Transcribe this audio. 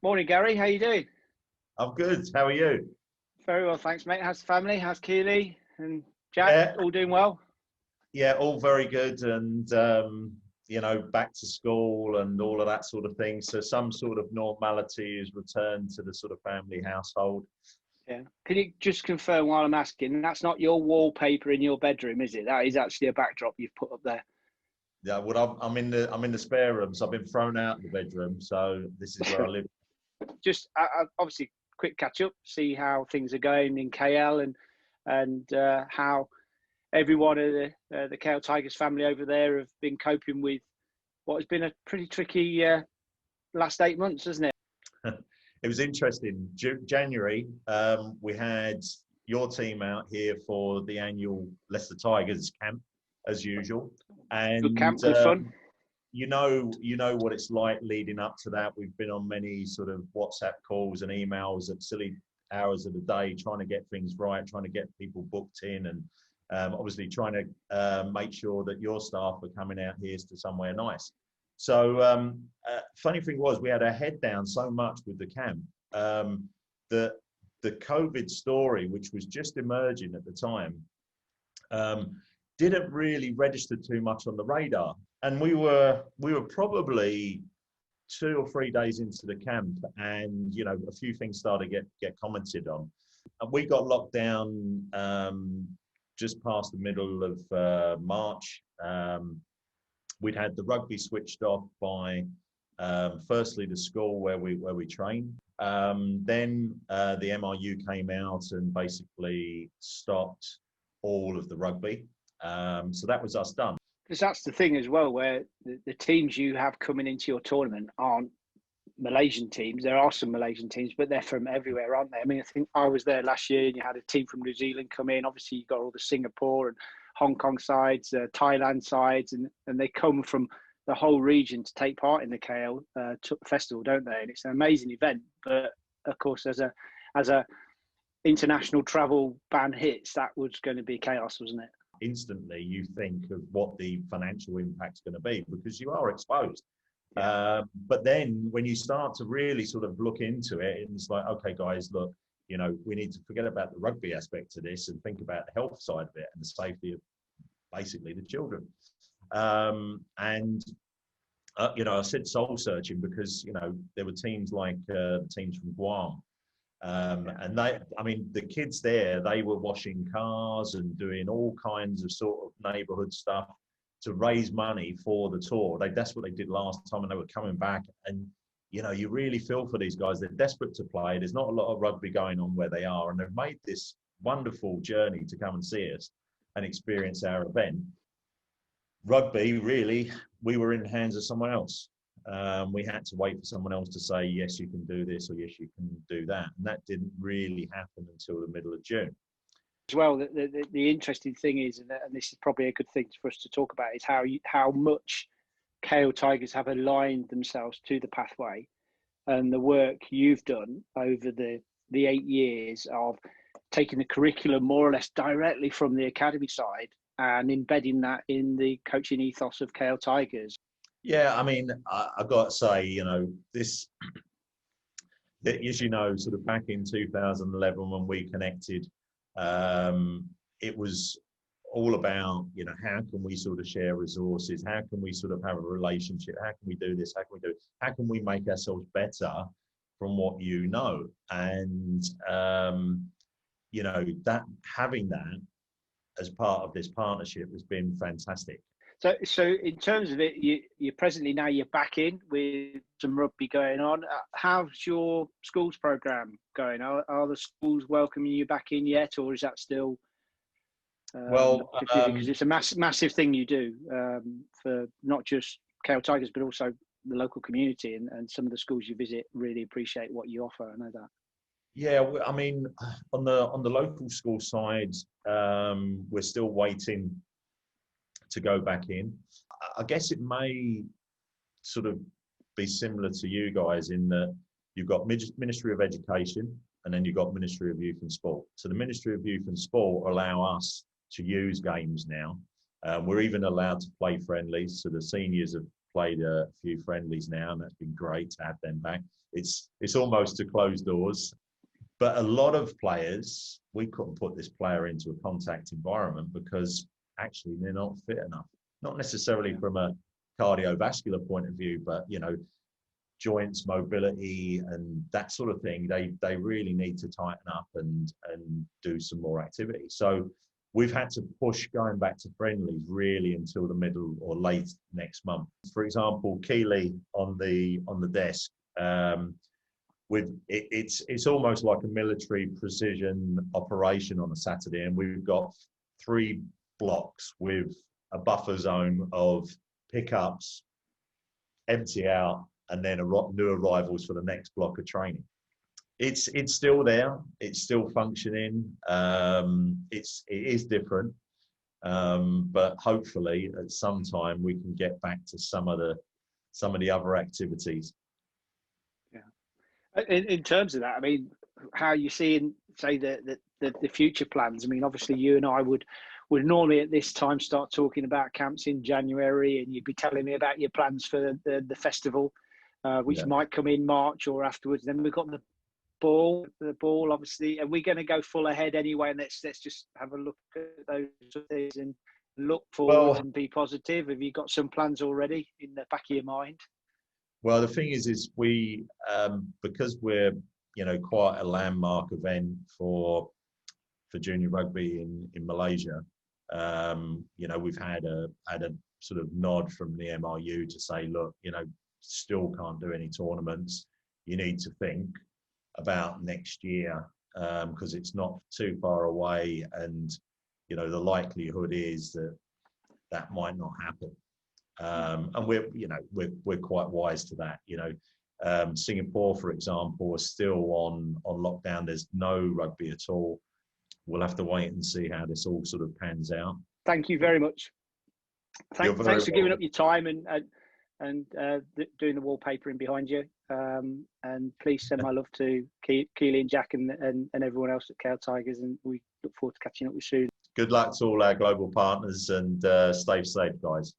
Morning, Gary. How you doing? I'm good. How are you? Very well, thanks, mate. How's the family? How's Keely and Jack? Yeah, All doing well? yeah, all very good, and back to school and all of that sort of thing. So some sort of normality is returned to the sort of family household. Yeah. Can you just confirm while I'm asking? That's not your wallpaper in your bedroom, is it? That is actually a backdrop you've put up there. Yeah, well, I'm in the spare room, so I've been thrown out of the bedroom. So this is where I live. Just obviously quick catch up, see how things are going in KL and how every one of the KL Tigers family over there have been coping with what has been a pretty tricky last 8 months, hasn't it? It was interesting. January, we had your team out here for the annual Leicester Tigers camp, as usual, Good and camp, good fun. you know what it's like leading up to that. We've been on many sort of WhatsApp calls and emails at silly hours of the day, trying to get things right, trying to get people booked in, and obviously trying to make sure that your staff are coming out here to somewhere nice. So funny thing was, we had our head down so much with the camp that the COVID story, which was just emerging at the time, didn't really register too much on the radar. And we were probably 2 or 3 days into the camp, and a few things started to get commented on. And we got locked down just past the middle of March. We'd had the rugby switched off by firstly the school where we train. Then the MRU came out and basically stopped all of the rugby. So that was us done. Because that's the thing as well, where the teams you have coming into your tournament aren't Malaysian teams. There are some Malaysian teams, but they're from everywhere, aren't they? I mean, I think I was there last year and you had a team from New Zealand come in. Obviously, you've got all the Singapore and Hong Kong sides, Thailand sides, and they come from the whole region to take part in the KL festival, don't they? And it's an amazing event. But of course, as a international travel ban hits, that was going to be chaos, wasn't it? Instantly, you think of what the financial impact's going to be because you are exposed. Yeah. But then when you start to really sort of look into it, and it's like, okay, guys, look, we need to forget about the rugby aspect to this and think about the health side of it and the safety of basically the children. I said soul searching because, there were teams like teams from Guam. And the kids there, they were washing cars and doing all kinds of sort of neighborhood stuff to raise money for the tour. That's what they did last time, and they were coming back. And, you really feel for these guys. They're desperate to play. There's not a lot of rugby going on where they are, and they've made this wonderful journey to come and see us and experience our event. Rugby, really, we were in the hands of someone else. We had to wait for someone else to say, yes, you can do this, or yes, you can do that. And that didn't really happen until the middle of June. As well, the interesting thing is, and this is probably a good thing for us to talk about, is how much KL Tigers have aligned themselves to the pathway, and the work you've done over the 8 years of taking the curriculum more or less directly from the academy side and embedding that in the coaching ethos of KL Tigers. Yeah, I mean, I've got to say, this, as you know, sort of back in 2011 when we connected, it was all about, how can we sort of share resources? How can we sort of have a relationship? How can we do this? How can we make ourselves better from what you know? And, that having that as part of this partnership has been fantastic. So in terms of it, you're presently now you're back in with some rugby going on. How's your schools program going? Are the schools welcoming you back in yet, or is that still confusing? Because it's a massive thing you do for not just KL Tigers, but also the local community, and some of the schools you visit really appreciate what you offer. I know that. Yeah, I mean, on the local school side, we're still waiting to go back in. I guess it may sort of be similar to you guys in that you've got Ministry of Education and then you've got Ministry of Youth and Sport. So the Ministry of Youth and Sport allow us to use games now. We're even allowed to play friendlies, so the seniors have played a few friendlies now, and that's been great to have them back. It's almost to close doors. But a lot of players, we couldn't put this player into a contact environment because actually they're not fit enough. Not necessarily from a cardiovascular point of view, but, you know, joints, mobility and that sort of thing, they really need to tighten up and do some more activity. So we've had to push going back to friendlies really until the middle or late next month. For example, Keeley on the desk, it's almost like a military precision operation on a Saturday, and we've got 3 blocks with a buffer zone of pickups, empty out, and then new arrivals for the next block of training. It's still there. It's still functioning. It is different, but hopefully at some time we can get back to some of the other activities. Yeah. In terms of that, I mean, how are you seeing, say, the future plans? I mean, obviously you and I would normally at this time start talking about camps in January, and you'd be telling me about your plans for the festival, which might come in March or afterwards. Then we've got the ball, obviously, and we're going to go full ahead anyway. And let's just have a look at those things and look forward and be positive. Have you got some plans already in the back of your mind? Well, the thing is we, because we're, you know, quite a landmark event for junior rugby in Malaysia. You know, we've had a sort of nod from the MRU to say, look, you know, still can't do any tournaments. You need to think about next year, because it's not too far away, and you know the likelihood is that might not happen. And we're quite wise to that. You know, Singapore, for example, is still on lockdown. There's no rugby at all. We'll have to wait and see how this all sort of pans out. Thank you very much. Thanks for giving up your time and doing the wallpapering behind you. And please send my love to Keeley and Jack and everyone else at Cow Tigers, and we look forward to catching up with you soon. Good luck to all our global partners, and stay safe, guys.